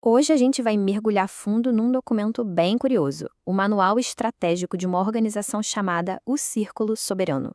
Hoje a gente vai mergulhar fundo num documento bem curioso, o Manual Estratégico de uma organização chamada O Círculo Soberano.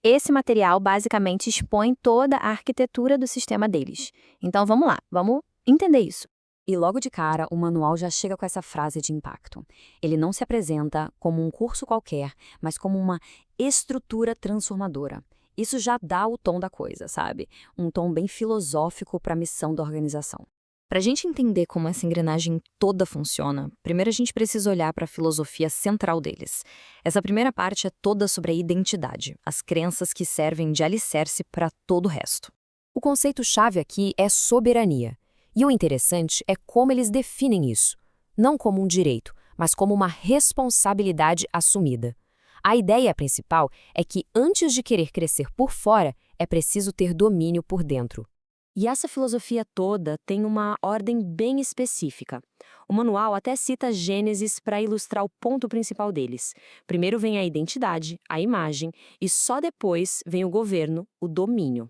Esse material basicamente expõe toda a arquitetura do sistema deles. Então vamos lá, vamos entender isso. E logo de cara, o manual já chega com essa frase de impacto. Ele não se apresenta como um curso qualquer, mas como uma estrutura transformadora. Isso já dá o tom da coisa, sabe? Um tom bem filosófico para a missão da organização. Para a gente entender como essa engrenagem toda funciona, primeiro a gente precisa olhar para a filosofia central deles. Essa primeira parte é toda sobre a identidade, as crenças que servem de alicerce para todo o resto. O conceito-chave aqui é soberania. E o interessante é como eles definem isso. Não como um direito, mas como uma responsabilidade assumida. A ideia principal é que, antes de querer crescer por fora, é preciso ter domínio por dentro. E essa filosofia toda tem uma ordem bem específica. O manual até cita Gênesis para ilustrar o ponto principal deles. Primeiro vem a identidade, a imagem, e só depois vem o governo, o domínio.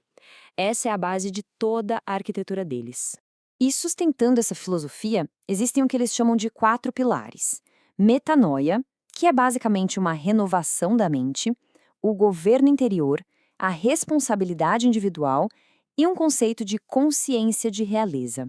Essa é a base de toda a arquitetura deles. E sustentando essa filosofia, existem o que eles chamam de 4 pilares. Metanoia, que é basicamente uma renovação da mente, o governo interior, a responsabilidade individual e um conceito de consciência de realeza.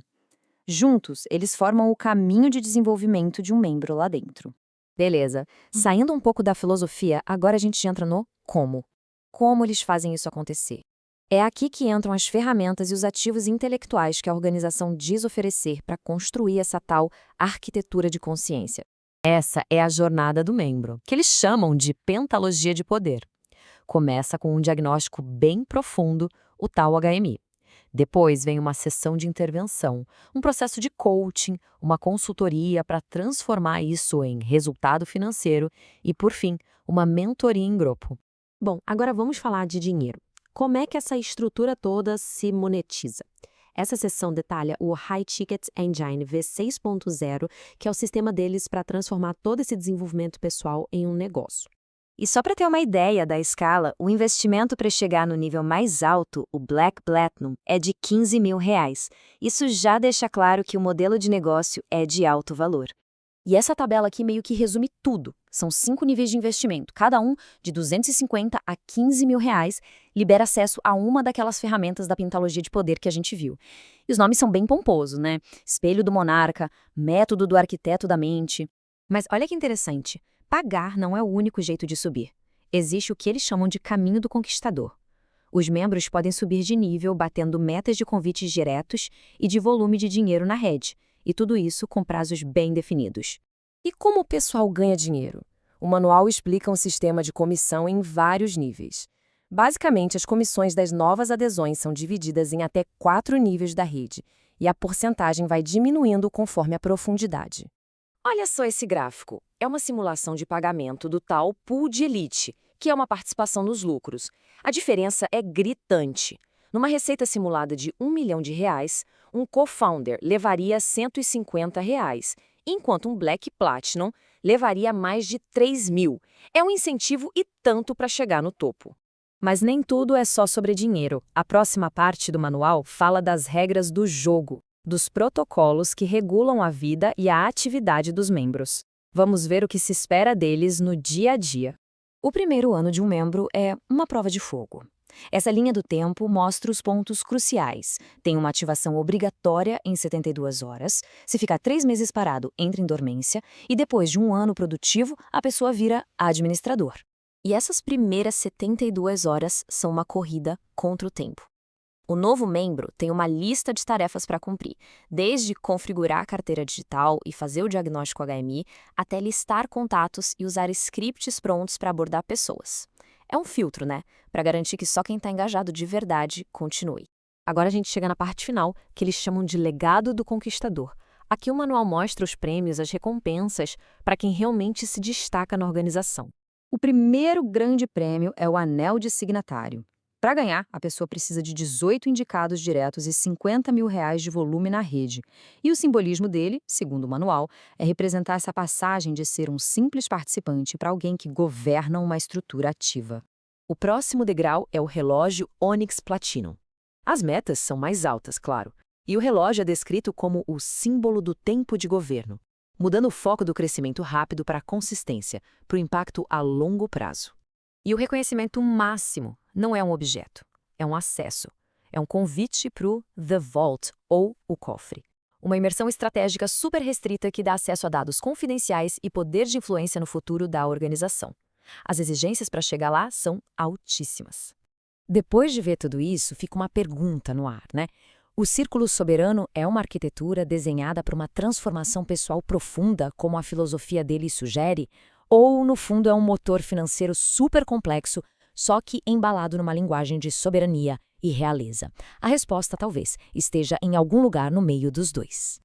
Juntos, eles formam o caminho de desenvolvimento de um membro lá dentro. Beleza. Saindo um pouco da filosofia, agora a gente entra no como. Como eles fazem isso acontecer? É aqui que entram as ferramentas e os ativos intelectuais que a organização diz oferecer para construir essa tal arquitetura de consciência. Essa é a jornada do membro, que eles chamam de pentalogia de poder. Começa com um diagnóstico bem profundo, o tal HMI. Depois vem uma sessão de intervenção, um processo de coaching, uma consultoria para transformar isso em resultado financeiro e, por fim, uma mentoria em grupo. Bom, agora vamos falar de dinheiro. Como é que essa estrutura toda se monetiza? Essa seção detalha o High Ticket Engine V6.0, que é o sistema deles para transformar todo esse desenvolvimento pessoal em um negócio. E só para ter uma ideia da escala, o investimento para chegar no nível mais alto, o Black Platinum, é de R$ 15 mil. Isso já deixa claro que o modelo de negócio é de alto valor. E essa tabela aqui meio que resume tudo. São 5 níveis de investimento, cada um de 250 a 15 mil reais, libera acesso a uma daquelas ferramentas da pentalogia de poder que a gente viu. E os nomes são bem pomposos, né? Espelho do monarca, método do arquiteto da mente. Mas olha que interessante, pagar não é o único jeito de subir. Existe o que eles chamam de caminho do conquistador. Os membros podem subir de nível batendo metas de convites diretos e de volume de dinheiro na rede, e tudo isso com prazos bem definidos. E como o pessoal ganha dinheiro? O manual explica um sistema de comissão em vários níveis. Basicamente, as comissões das novas adesões são divididas em até 4 níveis da rede, e a porcentagem vai diminuindo conforme a profundidade. Olha só esse gráfico. É uma simulação de pagamento do tal pool de elite, que é uma participação nos lucros. A diferença é gritante. Numa receita simulada de R$ 1 milhão, um co-founder levaria R$ 150, enquanto um Black Platinum levaria mais de 3 mil. É um incentivo e tanto para chegar no topo. Mas nem tudo é só sobre dinheiro. A próxima parte do manual fala das regras do jogo, dos protocolos que regulam a vida e a atividade dos membros. Vamos ver o que se espera deles no dia a dia. O primeiro ano de um membro é uma prova de fogo. Essa linha do tempo mostra os pontos cruciais. Tem uma ativação obrigatória em 72 horas. Se ficar 3 meses parado, entra em dormência. E depois de um ano produtivo, a pessoa vira administrador. E essas primeiras 72 horas são uma corrida contra o tempo. O novo membro tem uma lista de tarefas para cumprir, desde configurar a carteira digital e fazer o diagnóstico HMI, até listar contatos e usar scripts prontos para abordar pessoas. É um filtro, né? Para garantir que só quem está engajado de verdade continue. Agora a gente chega na parte final, que eles chamam de legado do conquistador. Aqui o manual mostra os prêmios, as recompensas, para quem realmente se destaca na organização. O primeiro grande prêmio é o anel de signatário. Para ganhar, a pessoa precisa de 18 indicados diretos e R$ 50 mil de volume na rede. E o simbolismo dele, segundo o manual, é representar essa passagem de ser um simples participante para alguém que governa uma estrutura ativa. O próximo degrau é o relógio Onyx Platinum. As metas são mais altas, claro. E o relógio é descrito como o símbolo do tempo de governo, mudando o foco do crescimento rápido para a consistência, para o impacto a longo prazo. E o reconhecimento máximo não é um objeto, é um acesso. É um convite para o The Vault, ou o cofre. Uma imersão estratégica super restrita que dá acesso a dados confidenciais e poder de influência no futuro da organização. As exigências para chegar lá são altíssimas. Depois de ver tudo isso, fica uma pergunta no ar, né? O Círculo Soberano é uma arquitetura desenhada para uma transformação pessoal profunda, como a filosofia dele sugere? Ou, no fundo, é um motor financeiro super complexo, só que embalado numa linguagem de soberania e realeza? A resposta, talvez, esteja em algum lugar no meio dos dois.